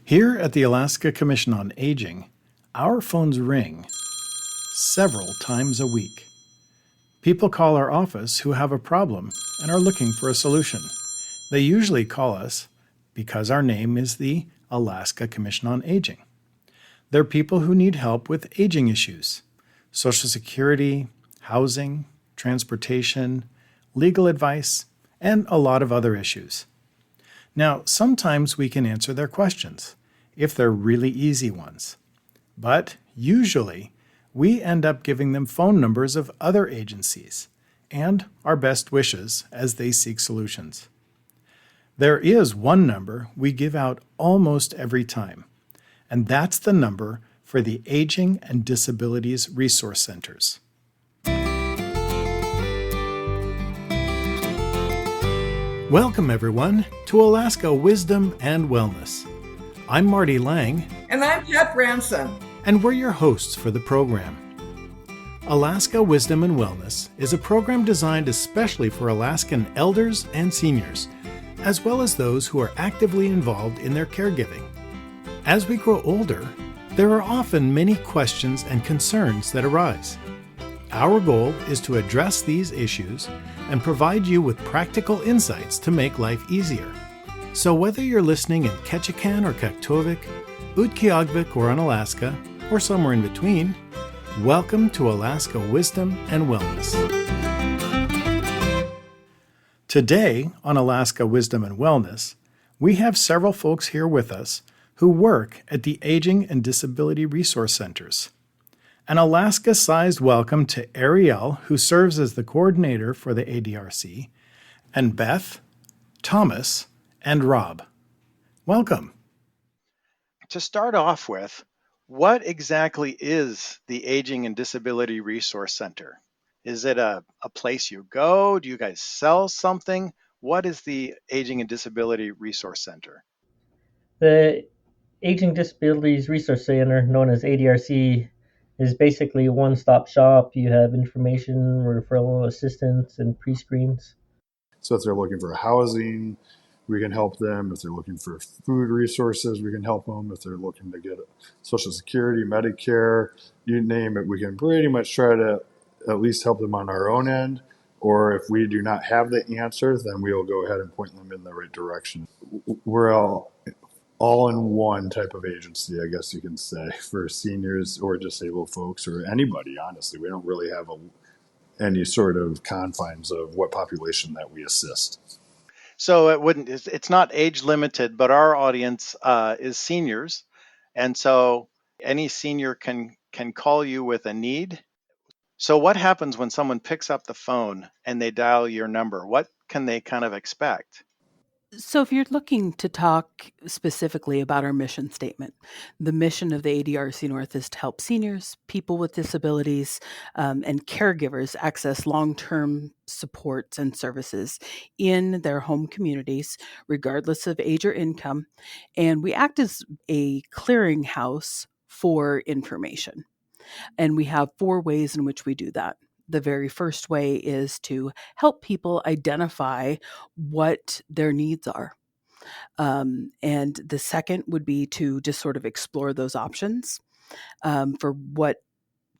Here at the Alaska Commission on Aging, our phones ring several times a week. People call our office who have a problem and are looking for a solution. They usually call us because our name is the Alaska Commission on Aging. They're people who need help with aging issues, Social Security, housing, transportation, legal advice, and a lot of other issues. Now, sometimes we can answer their questions, if they're really easy ones. But usually, we end up giving them phone numbers of other agencies and our best wishes as they seek solutions. There is one number we give out almost every time, and that's the number for the Aging and Disabilities Resource Centers. Welcome, everyone, to Alaska Wisdom and Wellness. I'm Marty Lang. And I'm Beth Ransom. And we're your hosts for the program. Alaska Wisdom and Wellness is a program designed especially for Alaskan elders and seniors, as well as those who are actively involved in their caregiving. As we grow older, there are often many questions and concerns that arise. Our goal is to address these issues and provide you with practical insights to make life easier. So whether you're listening in Ketchikan or Kaktovik, Utqiagvik or on Alaska, or somewhere in between, welcome to Alaska Wisdom and Wellness. Today on Alaska Wisdom and Wellness, we have several folks here with us who work at the Aging and Disability Resource Centers. An Alaska-sized welcome to Ariel, who serves as the coordinator for the ADRC, and Beth, Thomas, and Rob. Welcome. To start off with, what exactly is the Aging and Disability Resource Center? Is it a place you go? Do you guys sell something? What is the Aging and Disability Resource Center? The Aging Disabilities Resource Center, known as ADRC, is basically a one-stop shop. You have information, referral assistance, and pre-screens. So if they're looking for housing, we can help them. If they're looking for food resources, we can help them. If they're looking to get Social Security, Medicare, you name it, we can pretty much try to at least help them on our own end. Or if we do not have the answer, then we'll go ahead and point them in the right direction. We're all in one type of agency, I guess you can say, for seniors or disabled folks or anybody, honestly. We don't really have any sort of confines of what population that we assist. So it's not age limited, but our audience is seniors. And so any senior can call you with a need. So what happens when someone picks up the phone and they dial your number? What can they kind of expect? So if you're looking to talk specifically about our mission statement, the mission of the ADRC North is to help seniors, people with disabilities, and caregivers access long-term supports and services in their home communities, regardless of age or income. And we act as a clearinghouse for information. And we have 4 ways in which we do that. The very first way is to help people identify what their needs are. And the second would be to just sort of explore those options for what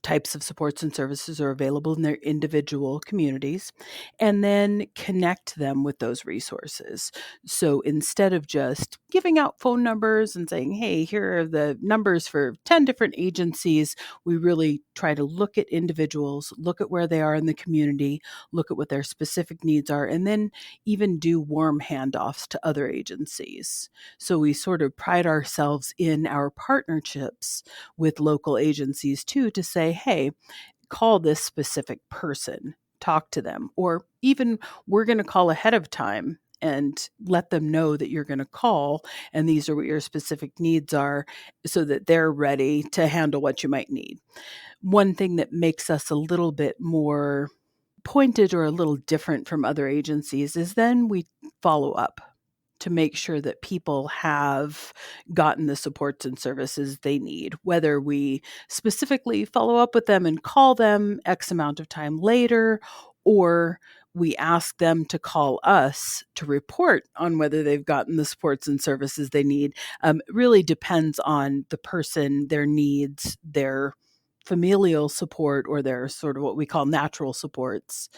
types of supports and services are available in their individual communities, and then connect them with those resources. So instead of just giving out phone numbers and saying, hey, here are the numbers for 10 different agencies, we really try to look at individuals, look at where they are in the community, look at what their specific needs are, and then even do warm handoffs to other agencies. So we sort of pride ourselves in our partnerships with local agencies too, to say, hey, call this specific person, talk to them, or even we're going to call ahead of time and let them know that you're going to call and these are what your specific needs are so that they're ready to handle what you might need. One thing that makes us a little bit more pointed or a little different from other agencies is then we follow up to make sure that people have gotten the supports and services they need, whether we specifically follow up with them and call them X amount of time later, or we ask them to call us to report on whether they've gotten the supports and services they need. Really depends on the person, their needs, their familial support, or their sort of what we call natural supports,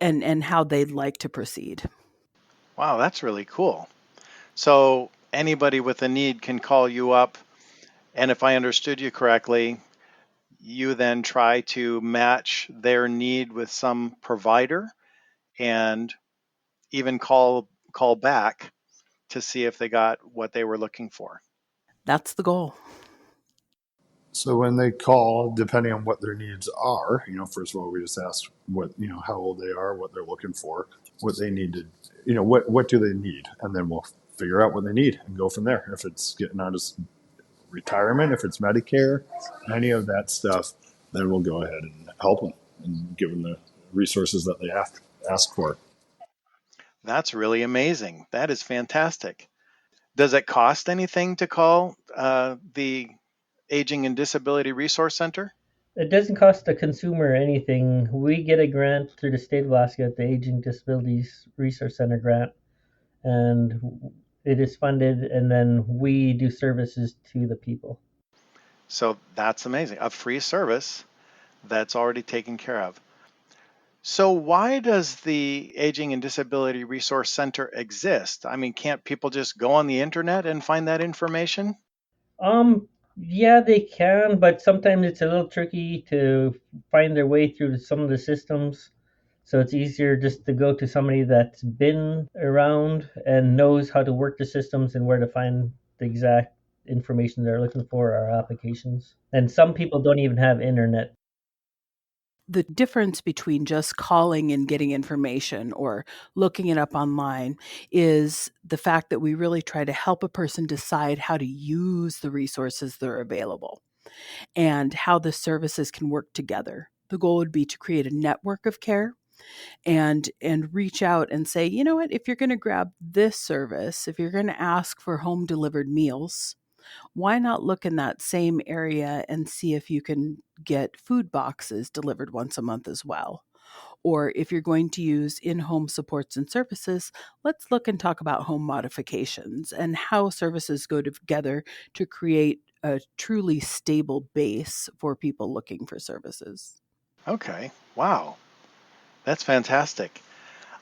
and how they'd like to proceed. Wow, that's really cool. So anybody with a need can call you up, and if I understood you correctly, you then try to match their need with some provider and even call back to see if they got what they were looking for. That's the goal. So when they call, depending on what their needs are, first of all, we just ask what, how old they are, what they're looking for, what they need to, what do they need? And then we'll figure out what they need and go from there. If it's getting out of retirement, if it's Medicare, any of that stuff, then we'll go ahead and help them and give them the resources that they ask for. That's really amazing. That is fantastic. Does it cost anything to call the Aging and Disability Resource Center? It doesn't cost the consumer anything. We get a grant through the state of Alaska, the Aging Disabilities Resource Center grant, and it is funded, and then we do services to the people. So that's amazing. A free service that's already taken care of. So why does the Aging and Disability Resource Center exist? I mean, can't people just go on the internet and find that information? Yeah, they can, but sometimes it's a little tricky to find their way through some of the systems. So it's easier just to go to somebody that's been around and knows how to work the systems and where to find the exact information they're looking for, our applications. And some people don't even have internet. The difference between just calling and getting information or looking it up online is the fact that we really try to help a person decide how to use the resources that are available and how the services can work together. The goal would be to create a network of care and reach out and say, you know what, if you're going to grab this service, if you're going to ask for home delivered meals, why not look in that same area and see if you can get food boxes delivered once a month as well? Or if you're going to use in-home supports and services, let's look and talk about home modifications and how services go together to create a truly stable base for people looking for services. Okay. Wow. That's fantastic.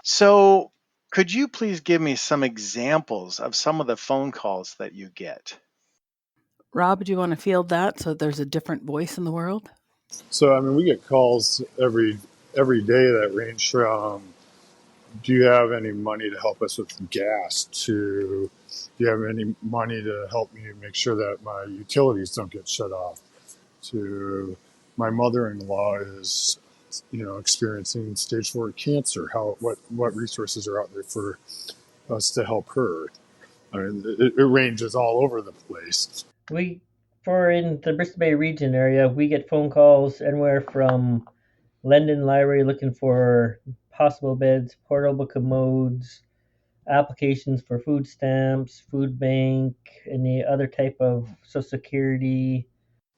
So could you please give me some examples of some of the phone calls that you get? Rob, do you want to field that so there's a different voice in the world? So, we get calls every day that range from, do you have any money to help us with gas, to, do you have any money to help me make sure that my utilities don't get shut off, to, my mother-in-law is, experiencing stage 4 cancer. What resources are out there for us to help her? It ranges all over the place. For in the Bristol Bay region area, we get phone calls anywhere from Lendon Library looking for hospital beds, portable commodes, applications for food stamps, food bank, any other type of Social Security.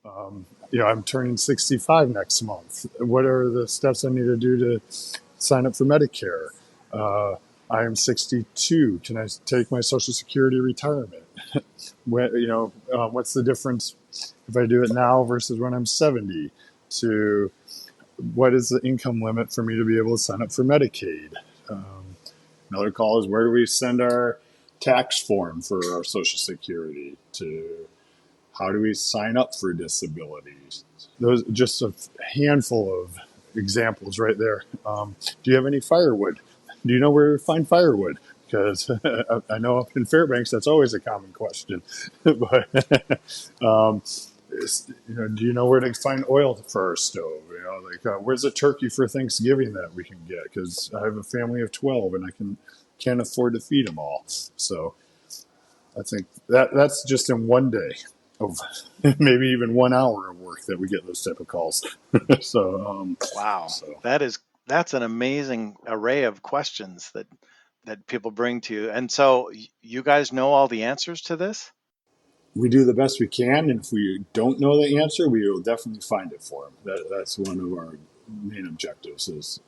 I'm turning 65 next month. What are the steps I need to do to sign up for Medicare? I am 62. Can I take my Social Security retirement? What's the difference if I do it now versus when I'm 70? To what is the income limit for me to be able to sign up for Medicaid? Another call is, where do we send our tax form for our Social Security? To how do we sign up for disabilities? Those just a handful of examples right there. Do you have any firewood? Do you know where to find firewood? Because I know up in Fairbanks, that's always a common question. But do you know where to find oil for our stove? Where's a turkey for Thanksgiving that we can get? Because I have a family of 12 and I can't afford to feed them all. So I think that's just in one day of maybe even 1 hour of work that we get those type of calls. So Wow. That's an amazing array of questions that people bring to you. And so you guys know all the answers to this? we do the best we can, and if we don't know the answer, we will definitely find it for them. That's one of our main objectives, is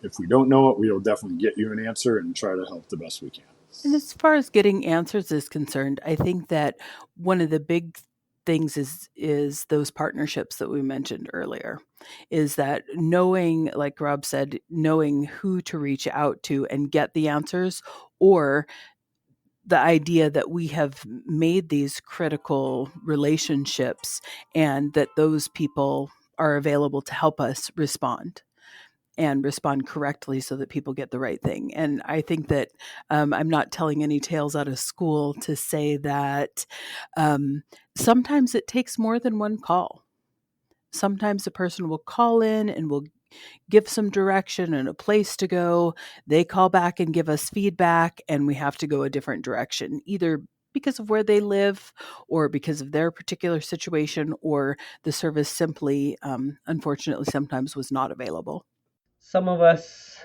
if we don't know it, we'll definitely get you an answer and try to help the best we can. And as far as getting answers is concerned, I think that one of the big things is those partnerships that we mentioned earlier. Is that knowing, like Rob said, knowing who to reach out to and get the answers, or the idea that we have made these critical relationships and that those people are available to help us respond and respond correctly so that people get the right thing. And I think that I'm not telling any tales out of school to say that sometimes it takes more than one call. Sometimes a person will call in and will give some direction and a place to go. They call back and give us feedback, and we have to go a different direction, either because of where they live or because of their particular situation, or the service simply, unfortunately, sometimes was not available. Some of us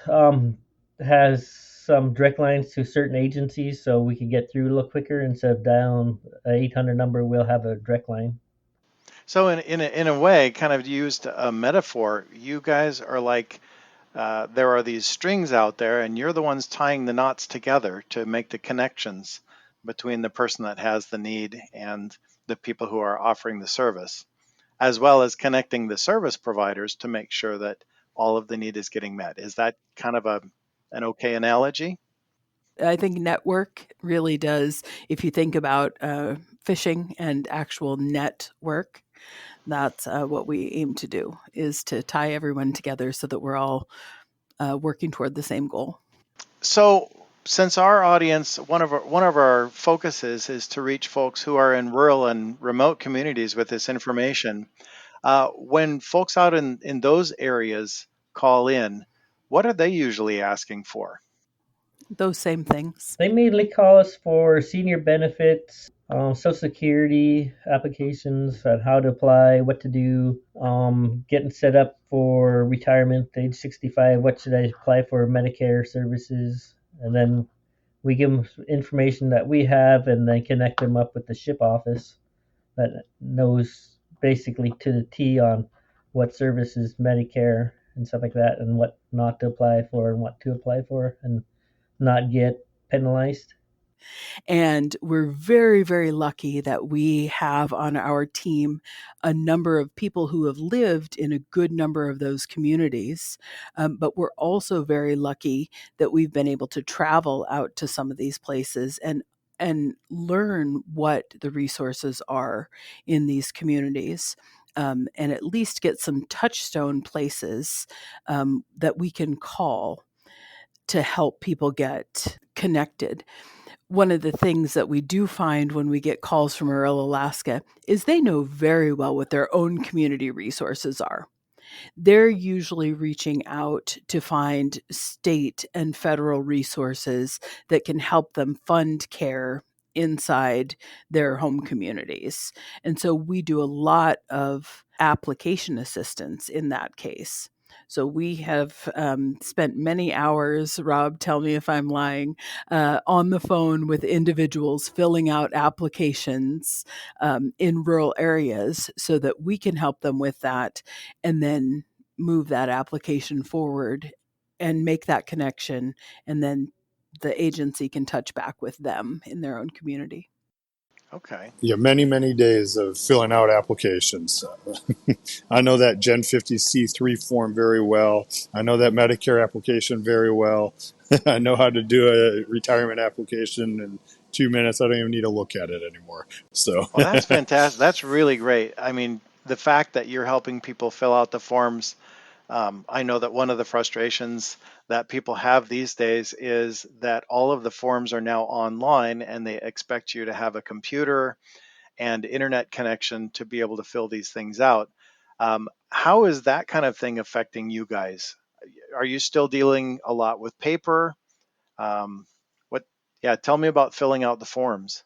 has some direct lines to certain agencies, so we can get through a little quicker. Instead of dialing a 800 number, we'll have a direct line. So in a way, kind of used a metaphor, you guys are like, there are these strings out there, and you're the ones tying the knots together to make the connections between the person that has the need and the people who are offering the service, as well as connecting the service providers to make sure that all of the need is getting met. Is that kind of an okay analogy? I think network really does. If you think about fishing and actual net work, that's what we aim to do, is to tie everyone together so that we're all working toward the same goal. So, since our audience, one of our focuses is to reach folks who are in rural and remote communities with this information, when folks out in those areas call in, what are they usually asking for? Those same things. They mainly call us for senior benefits, Social Security applications, on how to apply, what to do, getting set up for retirement, age 65, what should I apply for Medicare services, and then we give them information that we have, and then connect them up with the SHIP office that knows basically to the T on what services Medicare and stuff like that, and what not to apply for and what to apply for, and not get penalized. And we're very, very lucky that we have on our team a number of people who have lived in a good number of those communities. But we're also very lucky that we've been able to travel out to some of these places and learn what the resources are in these communities. And at least get some touchstone places that we can call to help people get connected. One of the things that we do find when we get calls from rural Alaska is they know very well what their own community resources are. They're usually reaching out to find state and federal resources that can help them fund care inside their home communities. And so we do a lot of application assistance in that case. So we have spent many hours, Rob, tell me if I'm lying, on the phone with individuals filling out applications in rural areas so that we can help them with that and then move that application forward and make that connection. And then the agency can touch back with them in their own community. Okay. Yeah, many days of filling out applications. I know that Gen 50 C3 form very well. I know that Medicare application very well. I know how to do a retirement application in 2 minutes. I don't even need to look at it anymore. So, Well, that's fantastic. That's really great. I mean, the fact that you're helping people fill out the forms, I know that one of the frustrations that people have these days is that all of the forms are now online and they expect you to have a computer and internet connection to be able to fill these things out. How is that kind of thing affecting you guys? Are you still dealing a lot with paper? What? Yeah, tell me about filling out the forms.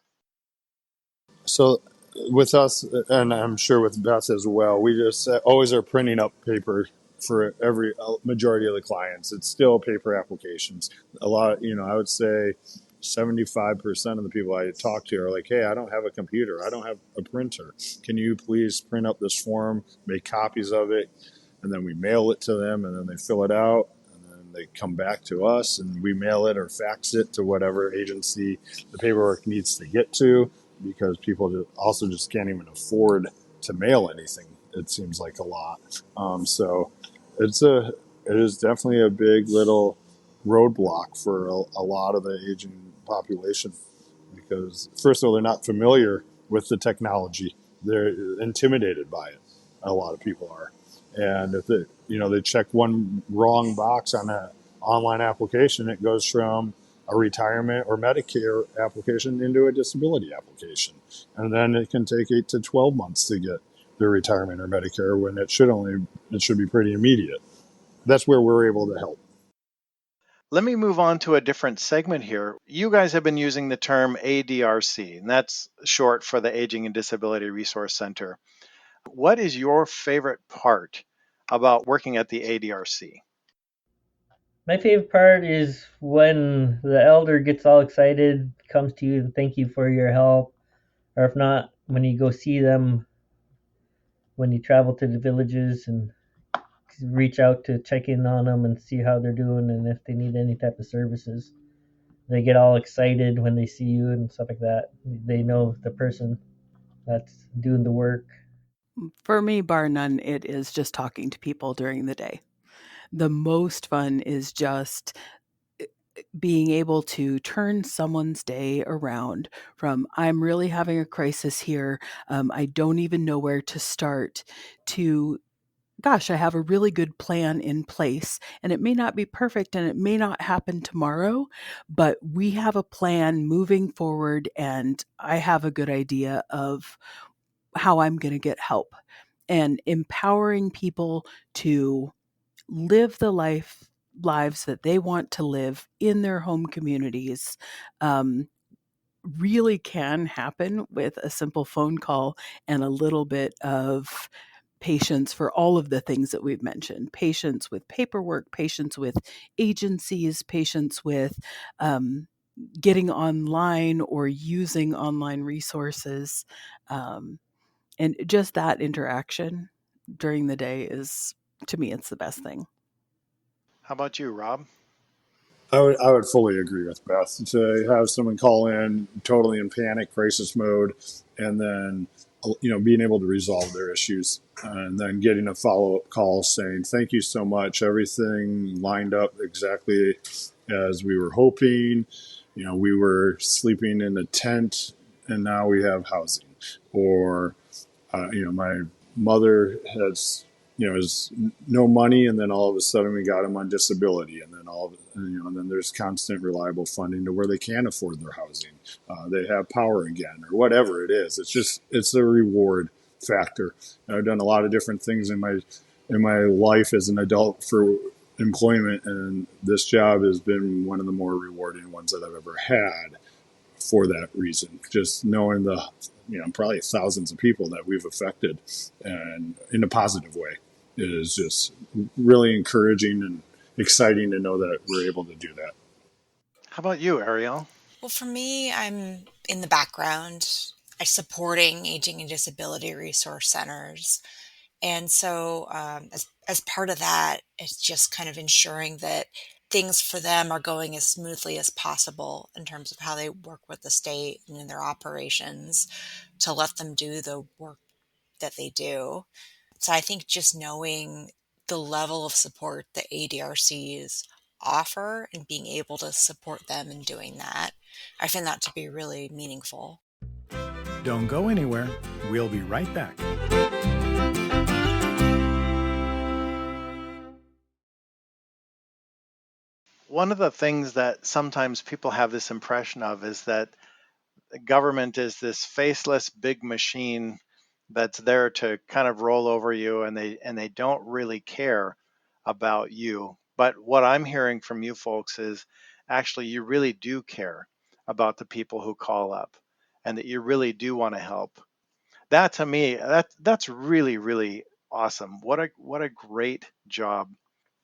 so with us, and I'm sure with Beth as well, we just always are printing up paper for every majority of the clients. It's still paper applications. A lot, I would say 75% of the people I talk to are like, hey, I don't have a computer. I don't have a printer. Can you please print up this form, make copies of it, and then we mail it to them, and then they fill it out, and then then they come back to us and we mail it or fax it to whatever agency the paperwork needs to get to, because people also just can't even afford to mail anything. It seems like a lot. So it is definitely a big little roadblock for a lot of the aging population, because first of all, they're not familiar with the technology. They're intimidated by it. A lot of people are. And if they check one wrong box on an online application, it goes from a retirement or Medicare application into a disability application. And then it can take 8 to 12 months to get their retirement or Medicare, when it should be pretty immediate. That's where we're able to help. Let me move on to a different segment here. You guys have been using the term ADRC, and that's short for the Aging and Disability Resource Center. What is your favorite part about working at the ADRC? My favorite part is when the elder gets all excited, comes to you and thank you for your help, or if not, when you go see them, when you travel to the villages and reach out to check in on them and see how they're doing and if they need any type of services. They get all excited when they see you and stuff like that. They know the person that's doing the work. For me, bar none, it is just talking to people during the day. The most fun is just being able to turn someone's day around from, I'm really having a crisis here, I don't even know where to start, to, gosh, I have a really good plan in place, and it may not be perfect and it may not happen tomorrow, but we have a plan moving forward, and I have a good idea of how I'm going to get help. And empowering people to live the lives that they want to live in their home communities, um, really can happen with a simple phone call and a little bit of patience for all of the things that we've mentioned: patience with paperwork, patience with agencies, patience with getting online or using online resources. And just that interaction during the day is, to me, it's the best thing. How about you, Rob? I would fully agree with Beth. To have someone call in totally in panic, crisis mode, and then being able to resolve their issues, and then getting a follow up call saying thank you so much, everything lined up exactly as we were hoping. We were sleeping in a tent, and now we have housing. Or my mother has no money, and then all of a sudden we got them on disability, and then and then there's constant reliable funding to where they can afford their housing. They have power again, or whatever it is. It's a reward factor. And I've done a lot of different things in my life as an adult for employment, and this job has been one of the more rewarding ones that I've ever had for that reason. Just knowing probably thousands of people that we've affected, and in a positive way, is just really encouraging and exciting to know that we're able to do that. How about you, Ariel? Well, for me, I'm in the background. I supporting aging and disability resource centers. And so, as part of that, it's just kind of ensuring that things for them are going as smoothly as possible in terms of how they work with the state and in their operations to let them do the work that they do. So I think just knowing the level of support the ADRCs offer and being able to support them in doing that, I find that to be really meaningful. Don't go anywhere. We'll be right back. One of the things that sometimes people have this impression of is that government is this faceless big machine that's there to kind of roll over you, and they don't really care about you. But what I'm hearing from you folks is actually you really do care about the people who call up, and that you really do want to help. That, to me, that's really, really awesome. What a great job.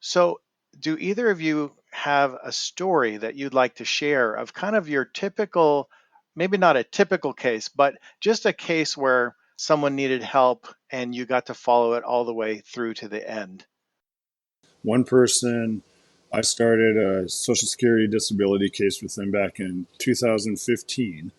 So, do either of you have a story that you'd like to share of kind of your typical, maybe not a typical case, but just a case where someone needed help and you got to follow it all the way through to the end? One person I started a Social Security disability case with them back in 2015.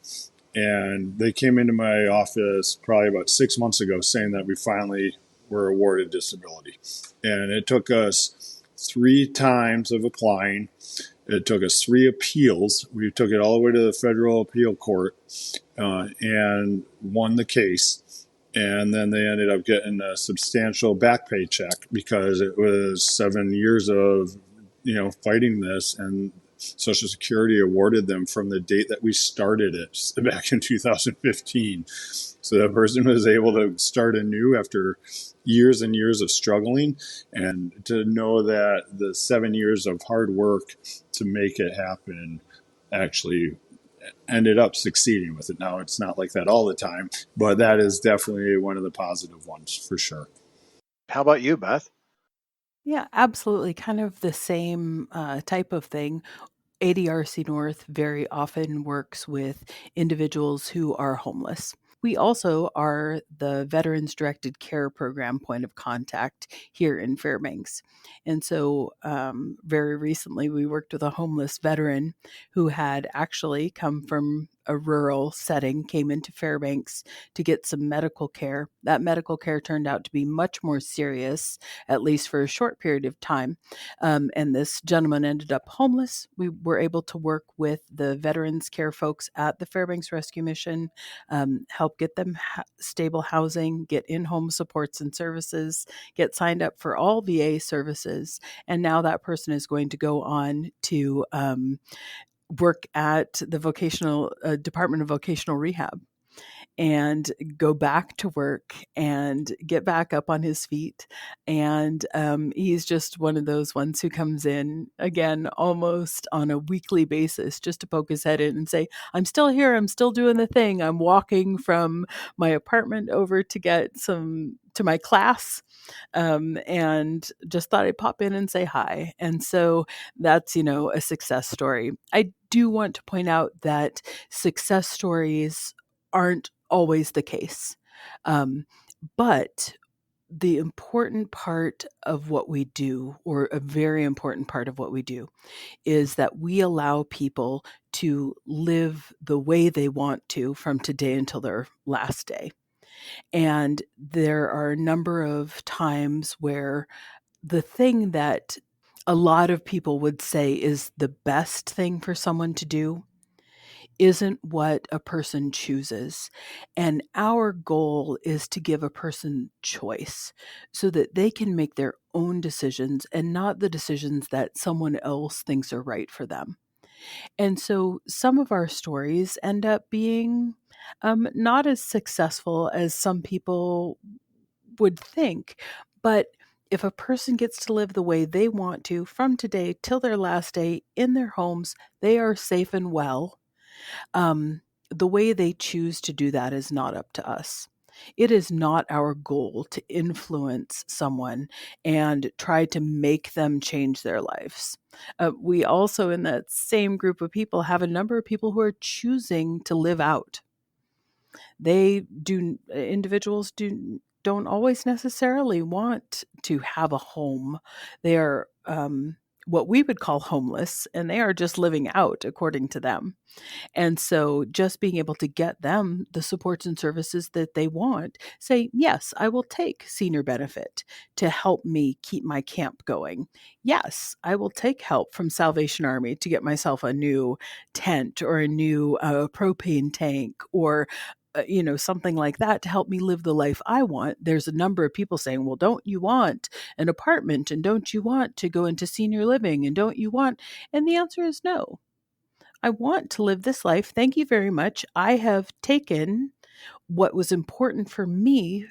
And they came into my office probably about 6 months ago saying that we finally were awarded disability. And it took us 3 times of applying. It took us 3 appeals. We took it all the way to the federal appeal court and won the case. And then they ended up getting a substantial back pay check because it was 7 years of, fighting this, and Social Security awarded them from the date that we started it back in 2015. So that person was able to start anew after years and years of struggling, and to know that the 7 years of hard work to make it happen actually ended up succeeding with it. Now, it's not like that all the time, but that is definitely one of the positive ones for sure. How about you, Beth? Yeah, absolutely. Kind of the same type of thing. ADRC North very often works with individuals who are homeless. We also are the Veterans Directed Care Program point of contact here in Fairbanks. And so, very recently, we worked with a homeless veteran who had actually come from a rural setting, came into Fairbanks to get some medical care. That medical care turned out to be much more serious, at least for a short period of time. And this gentleman ended up homeless. We were able to work with the veterans care folks at the Fairbanks Rescue Mission, help get them stable housing, get in-home supports and services, get signed up for all VA services. And now that person is going to go on to work at the vocational Department of Vocational Rehab and go back to work and get back up on his feet. And he's just one of those ones who comes in again almost on a weekly basis just to poke his head in and say, I'm still here. I'm still doing the thing. I'm walking from my apartment over to get to my class. And just thought I'd pop in and say hi. And so that's, a success story. I do want to point out that success stories aren't always the case. But the important part of what we do, or a very important part of what we do, is that we allow people to live the way they want to from today until their last day. And there are a number of times where the thing that a lot of people would say is the best thing for someone to do isn't what a person chooses. And our goal is to give a person choice so that they can make their own decisions and not the decisions that someone else thinks are right for them. And so some of our stories end up being not as successful as some people would think. But if a person gets to live the way they want to from today till their last day in their homes, they are safe and well. The way they choose to do that is not up to us. It is not our goal to influence someone and try to make them change their lives. We also, in that same group of people, have a number of people who are choosing to live out. Individuals don't always necessarily want to have a home. They are what we would call homeless, and they are just living out according to them. And so just being able to get them the supports and services that they want, say, yes, I will take senior benefit to help me keep my camp going. Yes, I will take help from Salvation Army to get myself a new tent or a new propane tank or something like that to help me live the life I want. There's a number of people saying, well, don't you want an apartment? And don't you want to go into senior living? And don't you want? And the answer is no. I want to live this life. Thank you very much. I have taken what was important for me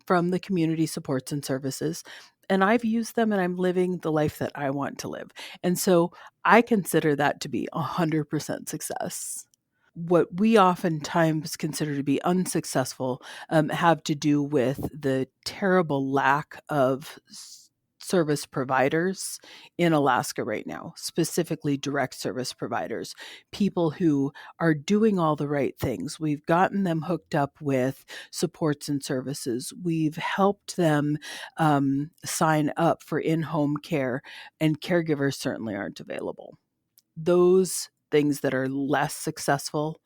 from the community supports and services, and I've used them and I'm living the life that I want to live. And so I consider that to be 100% success. What we oftentimes consider to be unsuccessful have to do with the terrible lack of service providers in Alaska right now, specifically direct service providers, people who are doing all the right things. We've gotten them hooked up with supports and services. We've helped them sign up for in-home care, and caregivers certainly aren't available. Those things that are less successful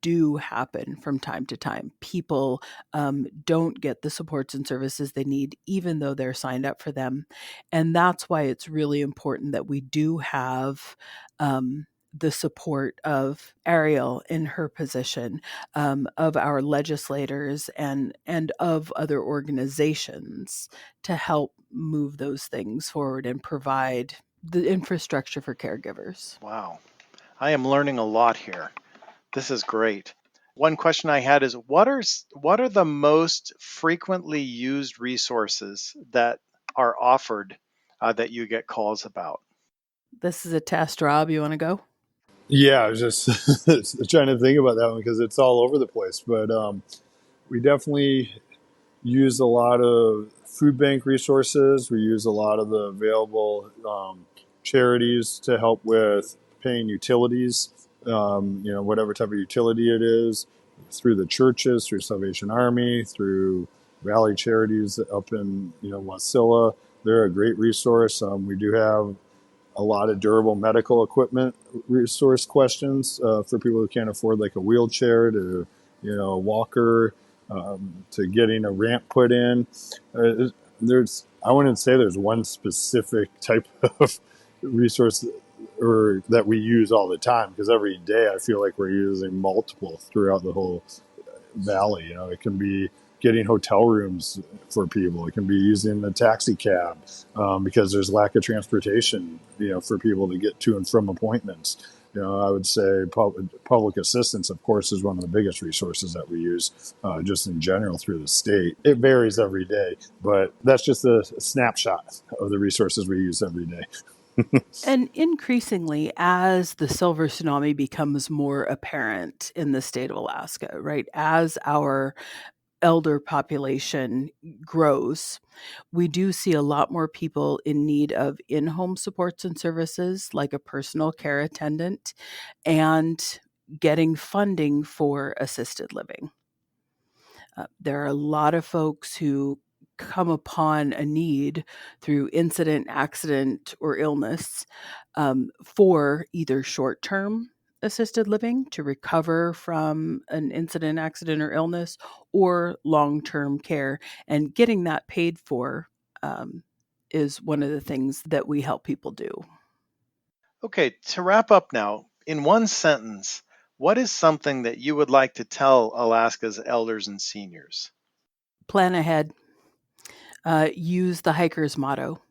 do happen from time to time. People don't get the supports and services they need, even though they're signed up for them. And that's why it's really important that we do have the support of Ariel in her position, of our legislators and of other organizations to help move those things forward and provide the infrastructure for caregivers. Wow. I am learning a lot here. This is great. One question I had is what are the most frequently used resources that are offered that you get calls about? This is a test, Rob. You want to go? Yeah, I was just trying to think about that one because it's all over the place. But we definitely use a lot of food bank resources. We use a lot of the available charities to help with paying utilities, whatever type of utility it is, through the churches, through Salvation Army, through Valley Charities up in, Wasilla. They're a great resource. We do have a lot of durable medical equipment resource questions for people who can't afford like a wheelchair to, a walker, to getting a ramp put in. I wouldn't say there's one specific type of resource or that we use all the time because every day I feel like we're using multiple throughout the whole valley. It can be getting hotel rooms for people. It can be using the taxi cab because there's lack of transportation, for people to get to and from appointments. I would say public assistance, of course, is one of the biggest resources that we use just in general through the state. It varies every day, but that's just a snapshot of the resources we use every day. And increasingly, as the silver tsunami becomes more apparent in the state of Alaska, right, as our elder population grows, we do see a lot more people in need of in-home supports and services like a personal care attendant and getting funding for assisted living. There are a lot of folks who come upon a need through incident, accident, or illness for either short-term assisted living to recover from an incident, accident, or illness, or long-term care. And getting that paid for is one of the things that we help people do. Okay, to wrap up now, in one sentence, what is something that you would like to tell Alaska's elders and seniors? Plan ahead. Use the hiker's motto: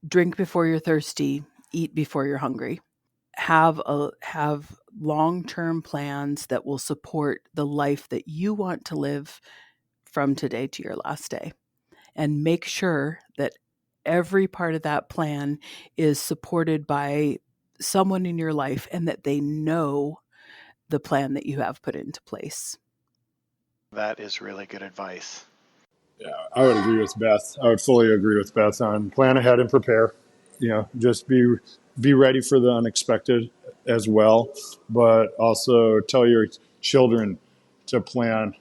drink before you're thirsty, eat before you're hungry. Have long-term plans that will support the life that you want to live from today to your last day, and make sure that every part of that plan is supported by someone in your life and that they know the plan that you have put into place. That is really good advice. Yeah, I would agree with Beth. I would fully agree with Beth on plan ahead and prepare. Just be ready for the unexpected as well, but also tell your children to plan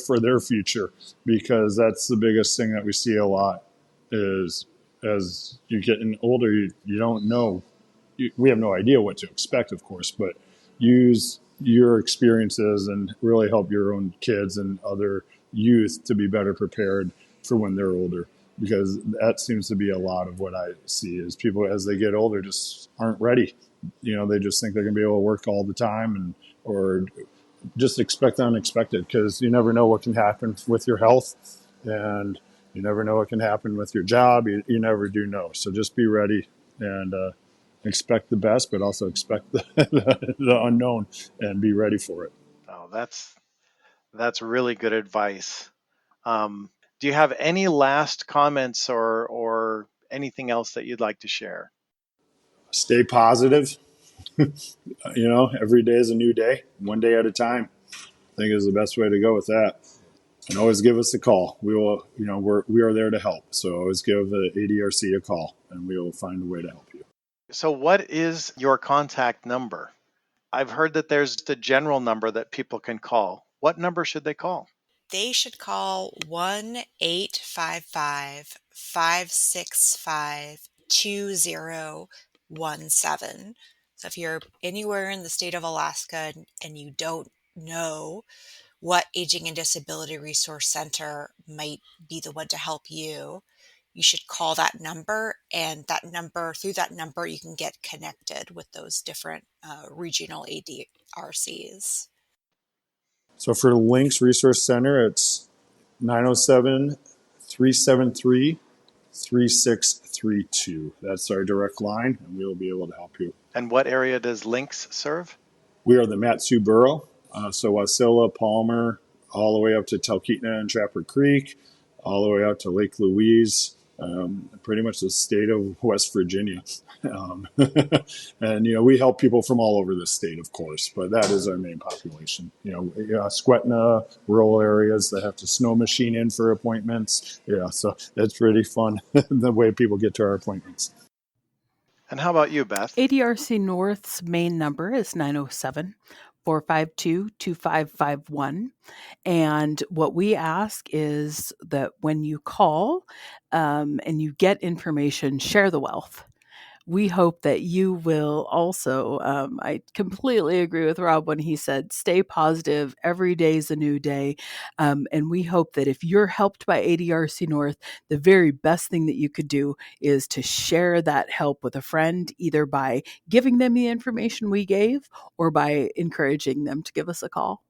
for their future because that's the biggest thing that we see a lot is as you're getting older, you don't know. We have no idea what to expect, of course, but use your experiences and really help your own kids and other youth to be better prepared for when they're older, because that seems to be a lot of what I see is people as they get older just aren't ready. They just think they're going to be able to work all the time or just expect the unexpected because you never know what can happen with your health and you never know what can happen with your job. You never do know. So just be ready and expect the best, but also expect the unknown and be ready for it. Oh, that's really good advice. Do you have any last comments or anything else that you'd like to share? Stay positive. Every day is a new day, one day at a time. I think is the best way to go with that. And always give us a call. We will, we are there to help. So always give ADRC a call, and we will find a way to help you. So, what is your contact number? I've heard that there's a general number that people can call. What number should they call? They should call 1-855-565-2017. So if you're anywhere in the state of Alaska and you don't know what Aging and Disability Resource Center might be the one to help you, you should call that number, and through that number, you can get connected with those different regional ADRCs. So for the Links Resource Center, it's 907-373-3632. That's our direct line, and we will be able to help you. And what area does Links serve? We are the Mat-Su Borough, so Wasilla, Palmer, all the way up to Talkeetna and Trapper Creek, all the way out to Lake Louise, pretty much the state of West Virginia. And, we help people from all over the state, of course, but that is our main population. Squetna, rural areas that have to snow machine in for appointments. Yeah, so that's pretty fun, the way people get to our appointments. And how about you, Beth? ADRC North's main number is 907-452-2551. And what we ask is that when you call and you get information, share the wealth. We hope that you will also, I completely agree with Rob when he said, stay positive. Every day is a new day. And we hope that if you're helped by ADRC North, the very best thing that you could do is to share that help with a friend, either by giving them the information we gave or by encouraging them to give us a call.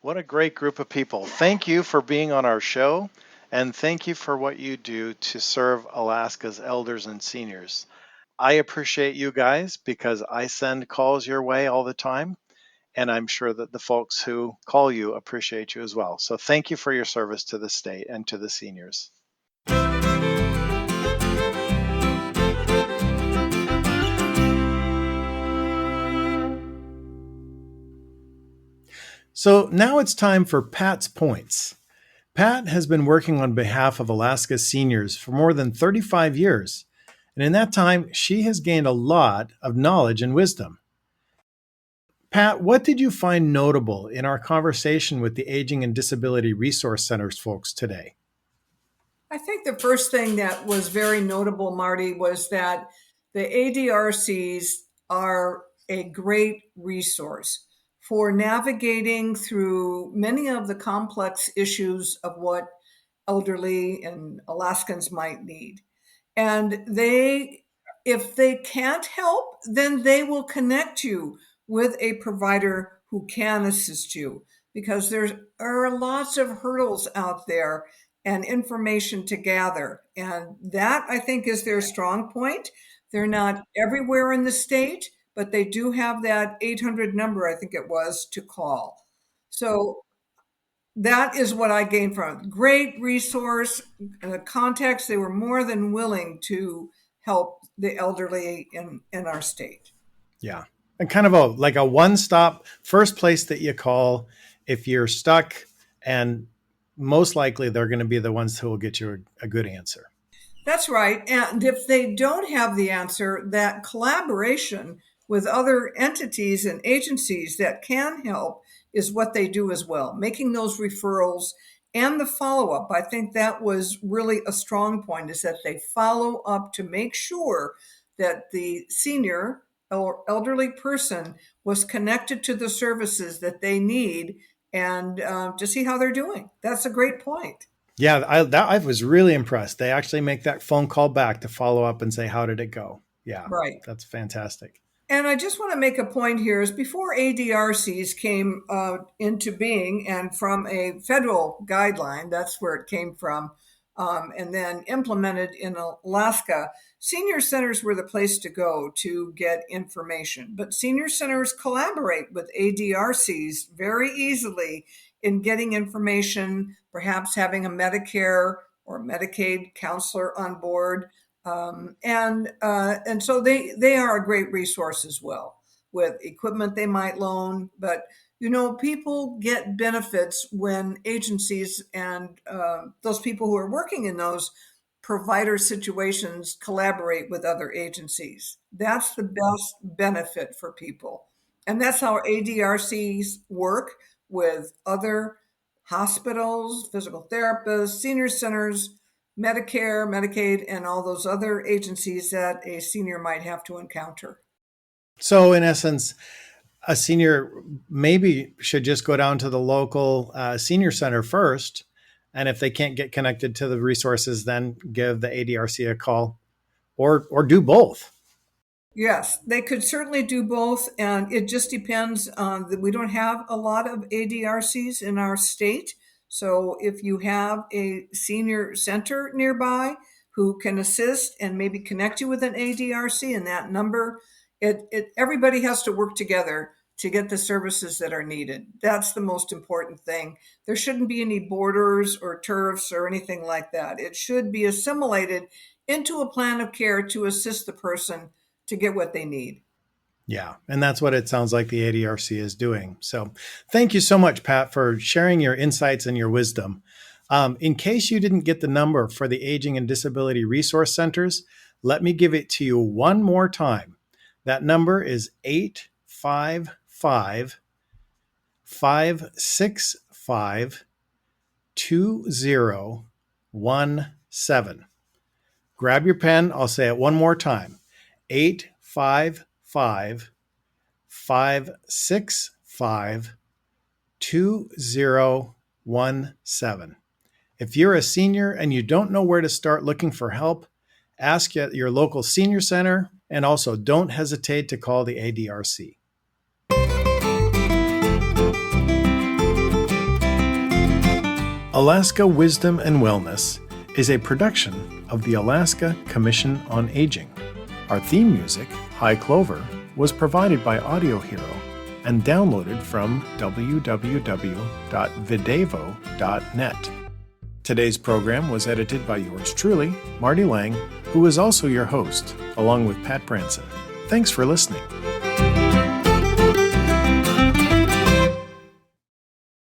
What a great group of people. Thank you for being on our show, and thank you for what you do to serve Alaska's elders and seniors. I appreciate you guys because I send calls your way all the time, and I'm sure that the folks who call you appreciate you as well. So thank you for your service to the state and to the seniors. So now it's time for Pat's Points. Pat has been working on behalf of Alaska's seniors for more than 35 years, and in that time, she has gained a lot of knowledge and wisdom. Pat, what did you find notable in our conversation with the Aging and Disability Resource Centers folks today? I think the first thing that was very notable, Marty, was that the ADRCs are a great resource for navigating through many of the complex issues of what elderly and Alaskans might need. And if they can't help, then they will connect you with a provider who can assist you, because there are lots of hurdles out there and information to gather. And that, I think, is their strong point. They're not everywhere in the state, but they do have that 800 number, I think it was, to call. So that is what I gained from it. Great resource, context. They were more than willing to help the elderly in our state. Yeah. And kind of a one-stop first place that you call if you're stuck, and most likely they're going to be the ones who will get you a good answer. That's right. And if they don't have the answer, that collaboration with other entities and agencies that can help is what they do as well, making those referrals and the follow-up. I think that was really a strong point, is that they follow up to make sure that the senior or elderly person was connected to the services that they need, and to see how they're doing. That's a great point. Yeah, I was really impressed. They actually make that phone call back to follow up and say, how did it go? Yeah, right. That's fantastic. And I just want to make a point here is before ADRCs came into being, and from a federal guideline, that's where it came from, and then implemented in Alaska, senior centers were the place to go to get information. But senior centers collaborate with ADRCs very easily in getting information, perhaps having a Medicare or Medicaid counselor on board. And so they are a great resource as well, with equipment they might loan. But People get benefits when agencies and those people who are working in those provider situations collaborate with other agencies. That's the best benefit for people. And that's how ADRCs work with other hospitals, physical therapists, senior centers, Medicare, Medicaid, and all those other agencies that a senior might have to encounter. So, in essence, a senior maybe should just go down to the local senior center first. And if they can't get connected to the resources, then give the ADRC a call or do both. Yes, they could certainly do both. And it just depends on we don't have a lot of ADRCs in our state. So if you have a senior center nearby who can assist and maybe connect you with an ADRC and that number, everybody has to work together to get the services that are needed. That's the most important thing. There shouldn't be any borders or turfs or anything like that. It should be assimilated into a plan of care to assist the person to get what they need. Yeah, and that's what it sounds like the ADRC is doing. So thank you so much, Pat, for sharing your insights and your wisdom. In case you didn't get the number for the Aging and Disability Resource Centers, let me give it to you one more time. That number is 855-565-2017. Grab your pen. I'll say it one more time. 855-565-2017. If you're a senior and you don't know where to start looking for help, ask at your local senior center, and also don't hesitate to call the ADRC. Alaska Wisdom and Wellness is a production of the Alaska Commission on Aging. Our theme music, High Clover, was provided by Audio Hero and downloaded from www.videvo.net. Today's program was edited by yours truly, Marty Lang, who is also your host, along with Pat Branson. Thanks for listening.